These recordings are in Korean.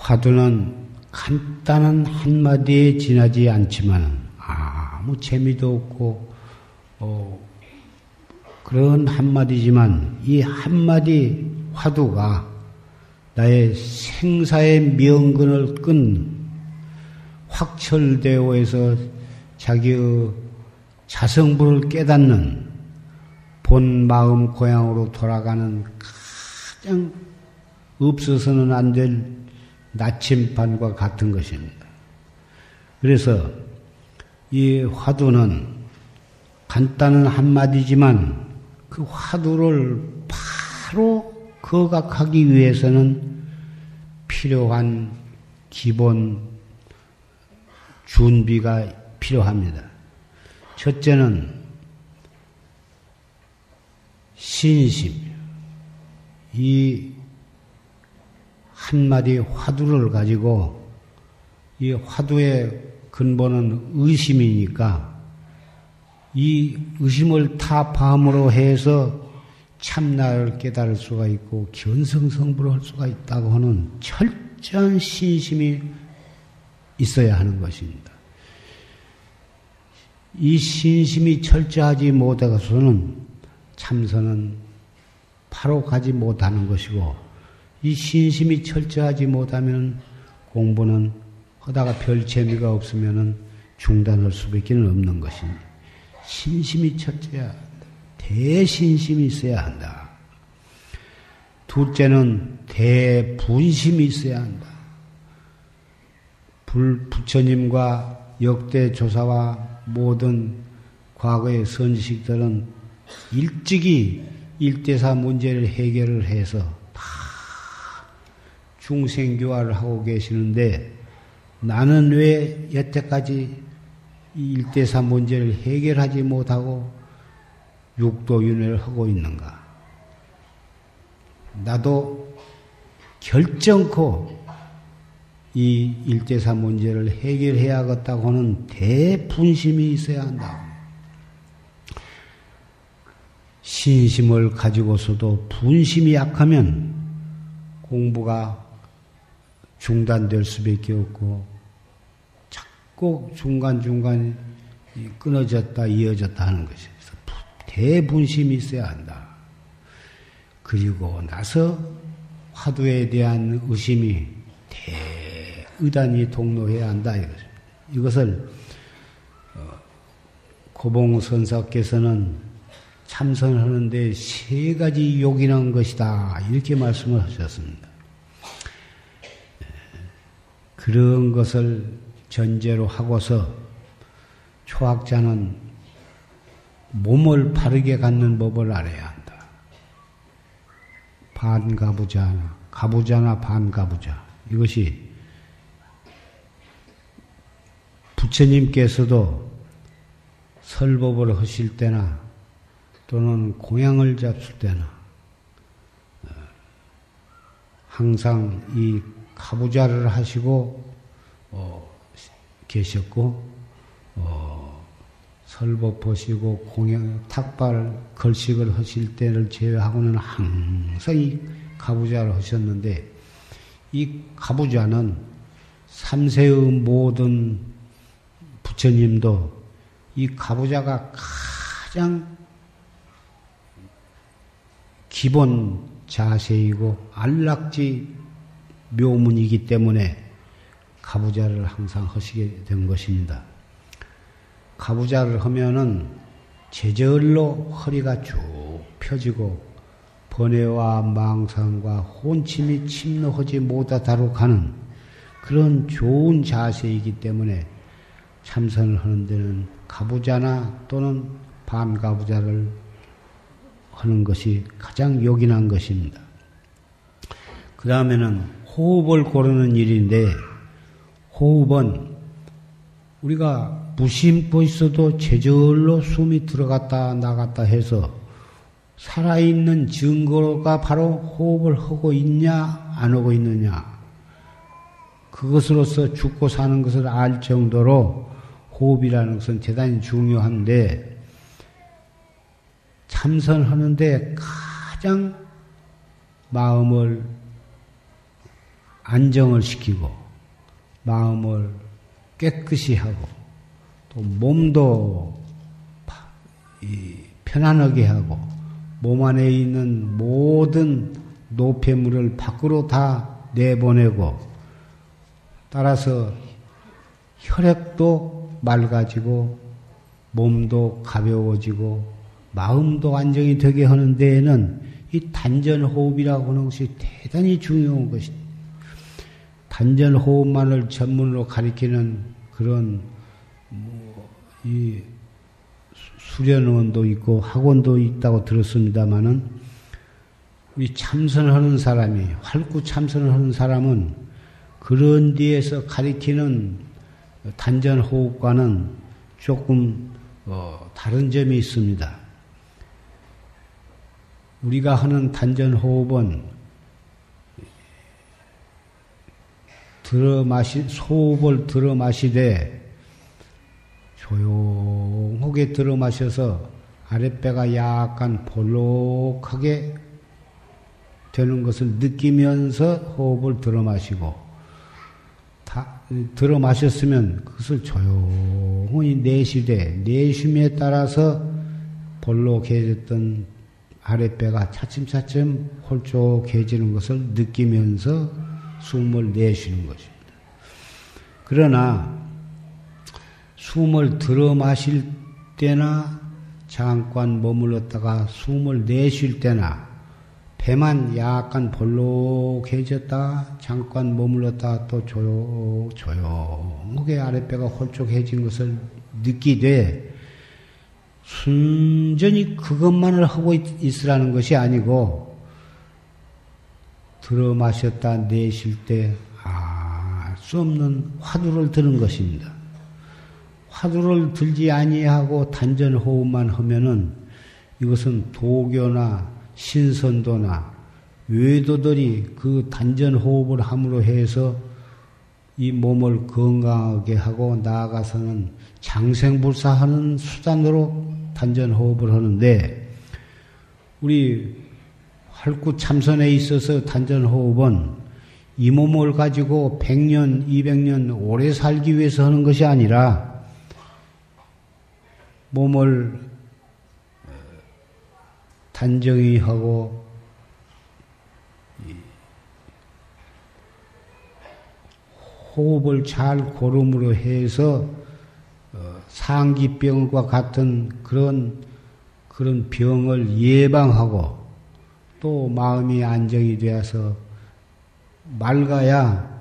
화두는 간단한 한마디에 지나지 않지만 아무 재미도 없고 그런 한마디지만 이 한마디 화두가 나의 생사의 명근을 끈 확철대오에서 자기의 자성부를 깨닫는 본 마음 고향으로 돌아가는 가장 없어서는 안 될 나침반과 같은 것입니다. 그래서 이 화두는 간단한 한마디지만 그 화두를 바로 거각하기 위해서는 필요한 기본 준비가 필요합니다. 첫째는 신심. 이 한마디 화두를 가지고 이 화두의 근본은 의심이니까 이 의심을 타파함으로 해서 참나를 깨달을 수가 있고 견성성불을 할 수가 있다고 하는 철저한 신심이 있어야 하는 것입니다. 이 신심이 철저하지 못해서는 참선은 바로 가지 못하는 것이고 이 신심이 철저하지 못하면 공부는 하다가 별 재미가 없으면 중단할 수밖에 없는 것입니다. 신심이 철저해야 한다. 대신심이 있어야 한다. 둘째는 대분심이 있어야 한다. 부처님과 역대 조사와 모든 과거의 선지식들은 일찍이 일대사 문제를 해결을 해서 다 중생교화를 하고 계시는데 나는 왜 여태까지 이 일대사 문제를 해결하지 못하고 육도윤회를 하고 있는가? 나도 결정코 이 일대사 문제를 해결해야겠다고 하는 대분심이 있어야 한다. 신심을 가지고서도 분심이 약하면 공부가 중단될 수밖에 없고 자꾸 중간중간 끊어졌다 이어졌다 하는 것이 대분심이 있어야 한다. 그리고 나서 화두에 대한 의심이 대의단이 동로해야 한다. 이것을 고봉선사께서는 참선하는데 세 가지 요긴한 것이다. 이렇게 말씀을 하셨습니다. 그런 것을 전제로 하고서 초학자는 몸을 바르게 갖는 법을 알아야 한다. 반가부자나 가부자나 반가부자. 이것이 부처님께서도 설법을 하실 때나 또는 공양을 잡술 때나 항상 이 가부자를 하시고 계셨고 설법하시고 공양 탁발 걸식을 하실 때를 제외하고는 항상 이 가부자를 하셨는데 이 가부자는 삼세의 모든 부처님도 이 가부자가 가장 기본 자세이고 안락지 묘문이기 때문에 가부자를 항상 하시게 된 것입니다. 가부자를 하면은 제절로 허리가 쭉 펴지고 번뇌와 망상과 혼침이 침노하지 못하도록 가는 그런 좋은 자세이기 때문에 참선을 하는 데는 가부자나 또는 반가부자를 하는 것이 가장 요긴한 것입니다. 그 다음에는 호흡을 고르는 일인데 호흡은 우리가 무심코 있어도 제절로 숨이 들어갔다 나갔다 해서 살아있는 증거가 바로 호흡을 하고 있냐 안 하고 있느냐 그것으로서 죽고 사는 것을 알 정도로 호흡이라는 것은 대단히 중요한데 참선하는데 가장 마음을 안정을 시키고 마음을 깨끗이 하고 또 몸도 편안하게 하고 몸 안에 있는 모든 노폐물을 밖으로 다 내보내고 따라서 혈액도 맑아지고 몸도 가벼워지고 마음도 안정이 되게 하는 데에는 이 단전호흡이라고 하는 것이 대단히 중요한 것입니다. 단전호흡만을 전문으로 가리키는 그런 이 수련원도 있고 학원도 있다고 들었습니다마는 우리 참선하는 사람이 활구 참선을 하는 사람은 그런 데에서 가리키는 단전호흡과는 조금 다른 점이 있습니다. 우리가 하는 단전호흡은 소흡을 들어 마시되 조용하게 들어 마셔서 아랫배가 약간 볼록하게 되는 것을 느끼면서 호흡을 들어 마시고 들어 마셨으면 그것을 조용히 내쉬되 내쉼에 따라서 볼록해졌던 아랫배가 차츰차츰 홀쭉해지는 것을 느끼면서 숨을 내쉬는 것입니다. 그러나 숨을 들어 마실 때나 잠깐 머물렀다가 숨을 내쉴 때나 배만 약간 볼록해졌다가 잠깐 머물렀다가 또 조용하게 아랫배가 홀쭉해진 것을 느끼되 순전히 그것만을 하고 있으라는 것이 아니고 들어 마셨다 내쉴 때 알 수 없는 화두를 드는 것입니다. 화두를 들지 아니하고 단전호흡만 하면은 이것은 도교나 신선도나 외도들이 그 단전호흡을 함으로 해서 이 몸을 건강하게 하고 나아가서는 장생불사하는 수단으로 단전호흡을 하는데 우리 활구 참선에 있어서 단전호흡은 이 몸을 가지고 100년, 200년 오래 살기 위해서 하는 것이 아니라 몸을 단정히 하고 호흡을 잘 고름으로 해서 상기병과 같은 그런 병을 예방하고 또 마음이 안정이 되어서 맑아야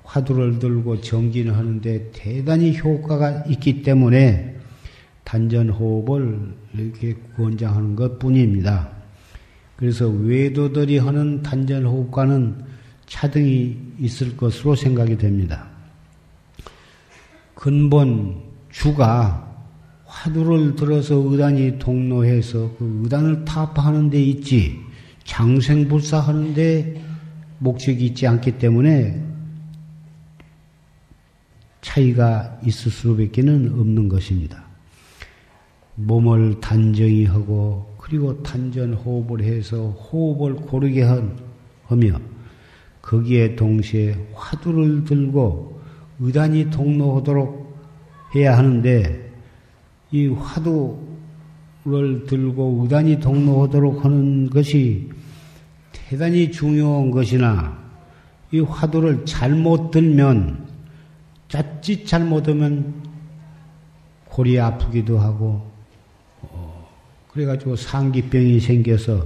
화두를 들고 정진을 하는데 대단히 효과가 있기 때문에 단전호흡을 이렇게 권장하는 것 뿐입니다. 그래서 외도들이 하는 단전호흡과는 차등이 있을 것으로 생각이 됩니다. 근본 주가 화두를 들어서 의단이 동로해서 그 의단을 타파하는 데 있지 장생불사하는 데 목적이 있지 않기 때문에 차이가 있을 수밖에 없는 것입니다. 몸을 단정히 하고 그리고 단전호흡을 해서 호흡을 고르게 하며 거기에 동시에 화두를 들고 의단이 동로하도록 해야 하는데 이 화두를 들고 의단이 동로하도록 하는 것이 대단히 중요한 것이나 이 화두를 잘못 들면 자칫 잘못하면 골이 아프기도 하고 그래가지고 상기병이 생겨서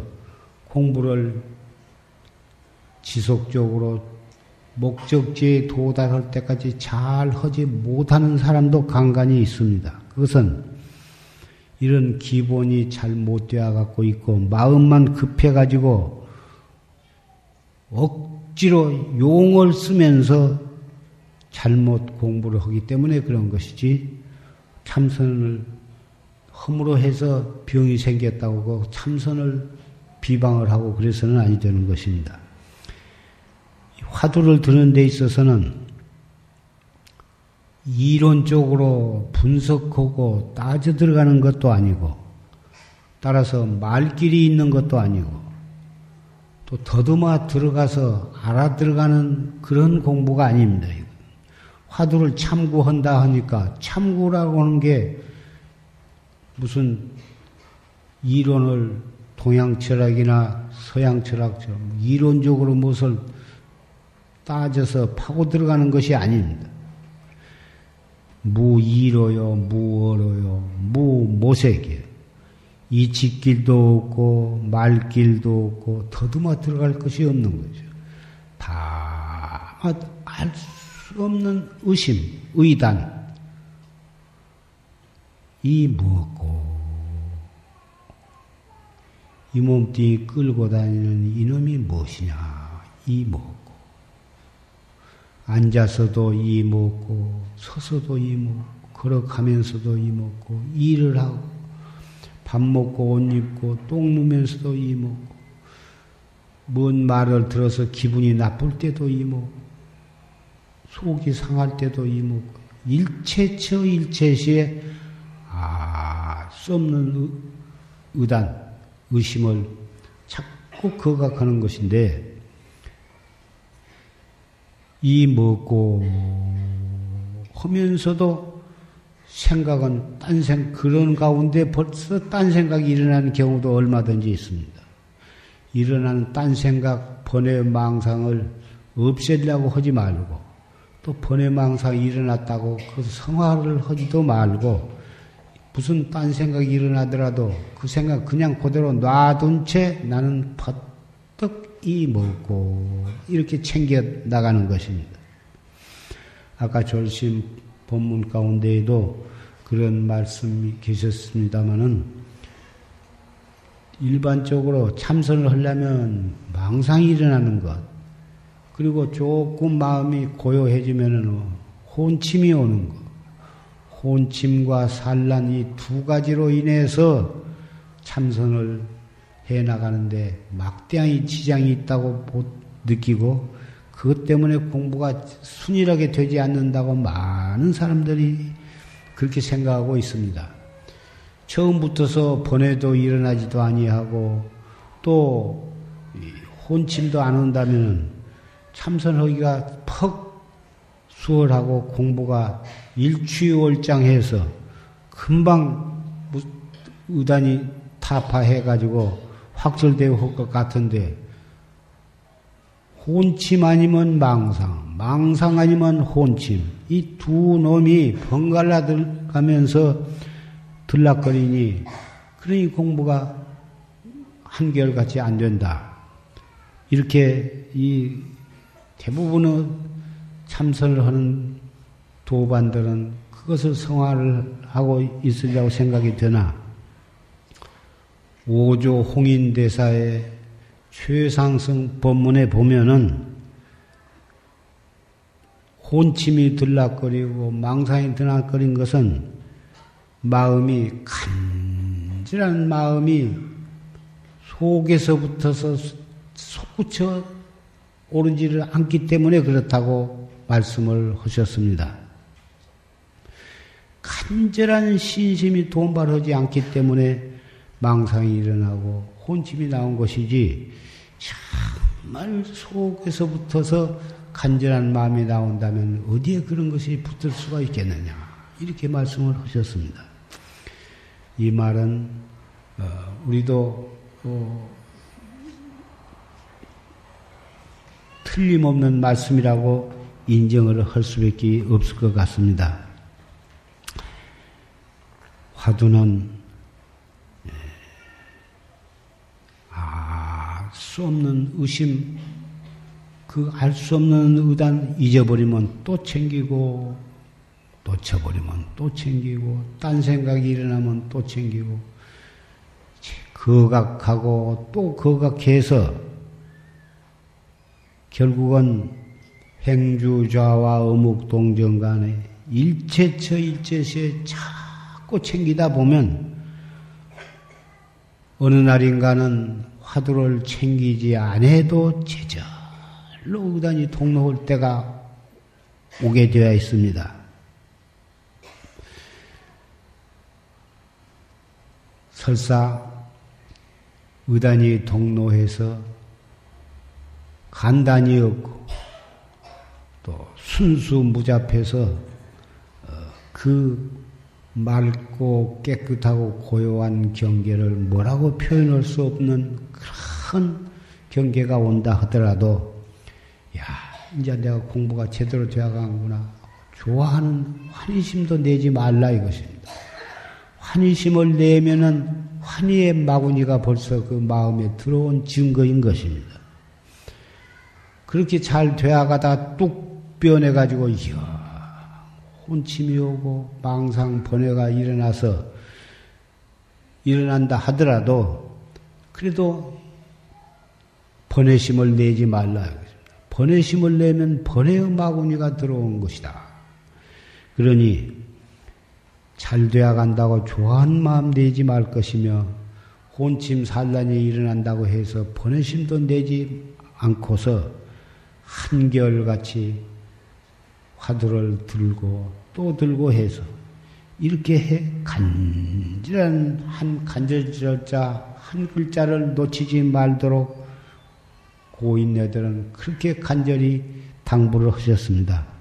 공부를 지속적으로 목적지에 도달할 때까지 잘 하지 못하는 사람도 간간히 있습니다. 그것은 이런 기본이 잘 못 되어 갖고 있고 마음만 급해가지고 억지로 용을 쓰면서 잘못 공부를 하기 때문에 그런 것이지 참선을 험으로 해서 병이 생겼다고 하고 참선을 비방을 하고 그래서는 아니 되는 것입니다. 화두를 드는 데 있어서는 이론적으로 분석하고 따져 들어가는 것도 아니고 따라서 말길이 있는 것도 아니고 또 더듬어 들어가서 알아들어가는 그런 공부가 아닙니다. 화두를 참고한다 하니까 참고라고 하는 게 무슨 이론을 동양 철학이나 서양 철학처럼 이론적으로 무엇을 따져서 파고 들어가는 것이 아닙니다. 무이로요, 무어로요, 무모색이에요. 이 짓길도 없고 말길도 없고 더듬어 들어갈 것이 없는 거죠. 다 알 수 없는 의심, 의단. 이 무엇고 이 몸뚱이 끌고 다니는 이놈이 무엇이냐, 이 무엇고 앉아서도 이 무엇고 서서도 이 무엇고 걸어가면서도 이 무엇고 일을 하고 밥 먹고 옷 입고 똥 누면서도 이 무엇고 뭔 말을 들어서 기분이 나쁠 때도 이 무엇고 속이 상할 때도 이 무엇고 일체처 일체시에 수 없는 의단, 의심을 자꾸 거각하는 것인데 이 먹고 하면서도 생각은 그런 가운데 벌써 딴 생각이 일어나는 경우도 얼마든지 있습니다. 일어나는 딴 생각, 번외 망상을 없애려고 하지 말고 또 번외 망상이 일어났다고 그 성화를 하지도 말고 무슨 딴 생각이 일어나더라도 그 생각 그냥 그대로 놔둔 채 나는 퍼뜩 이 먹고 이렇게 챙겨 나가는 것입니다. 아까 졸심 본문 가운데에도 그런 말씀이 계셨습니다마는 일반적으로 참선을 하려면 망상이 일어나는 것 그리고 조금 마음이 고요해지면은 혼침이 오는 것 혼침과 산란 이 두 가지로 인해서 참선을 해나가는데 막대한 지장이 있다고 느끼고 그것 때문에 공부가 순일하게 되지 않는다고 많은 사람들이 그렇게 생각하고 있습니다. 처음부터서 번뇌도 일어나지도 아니하고 또 혼침도 안 온다면 참선하기가 퍽 수월하고 공부가 일취월장해서 금방 의단이 타파해가지고 확철되어 할 것 같은데 혼침 아니면 망상, 망상 아니면 혼침 이 두 놈이 번갈아 들어가면서 들락거리니 그러니 공부가 한결같이 안 된다. 이렇게 이 대부분의 참선을 하는 도반들은 그것을 성화를 하고 있으리라고 생각이 되나 오조 홍인대사의 최상승 법문에 보면은 혼침이 들락거리고 망상이 들락거린 것은 마음이 간절한 마음이 속에서부터서 솟구쳐 오르지를 않기 때문에 그렇다고 말씀을 하셨습니다. 간절한 신심이 돈발하지 않기 때문에 망상이 일어나고 혼침이 나온 것이지 정말 속에서부터서 간절한 마음이 나온다면 어디에 그런 것이 붙을 수가 있겠느냐 이렇게 말씀을 하셨습니다. 이 말은 우리도 틀림없는 말씀이라고 인정을 할 수밖에 없을 것 같습니다. 화두는 알 수 없는 의심, 그 알 수 없는 의단 잊어버리면 또 챙기고 놓쳐버리면 또 챙기고 딴 생각이 일어나면 또 챙기고 거각하고 또 거각해서 결국은 행주좌와 어묵동정 간에 일체처 일체시에 자꾸 챙기다 보면 어느 날인가는 화두를 챙기지 않아도 제절로 의단이 통로올 때가 오게 되어 있습니다. 설사 의단이 동로해서 간단히 없고 또 순수무잡해서 그 맑고 깨끗하고 고요한 경계를 뭐라고 표현할 수 없는 그런 경계가 온다 하더라도 야 이제 내가 공부가 제대로 되어가는구나 좋아하는 환희심도 내지 말라 이것입니다. 환희심을 내면은 환희의 마구니가 벌써 그 마음에 들어온 증거인 것입니다. 그렇게 잘 되어가다 뚝 변해가지고 이야 혼침이 오고 망상 번뇌가 일어난다 하더라도 그래도 번뇌심을 내지 말라. 번뇌심을 내면 번뇌의 마구니가 들어온 것이다. 그러니 잘 되어간다고 좋아하는 마음 내지 말 것이며 혼침 산란이 일어난다고 해서 번뇌심도 내지 않고서 한결같이 화두를 들고 또 들고 해서 이렇게 해 간절한 한 간절자 한 글자를 놓치지 말도록 고인네들은 그렇게 간절히 당부를 하셨습니다.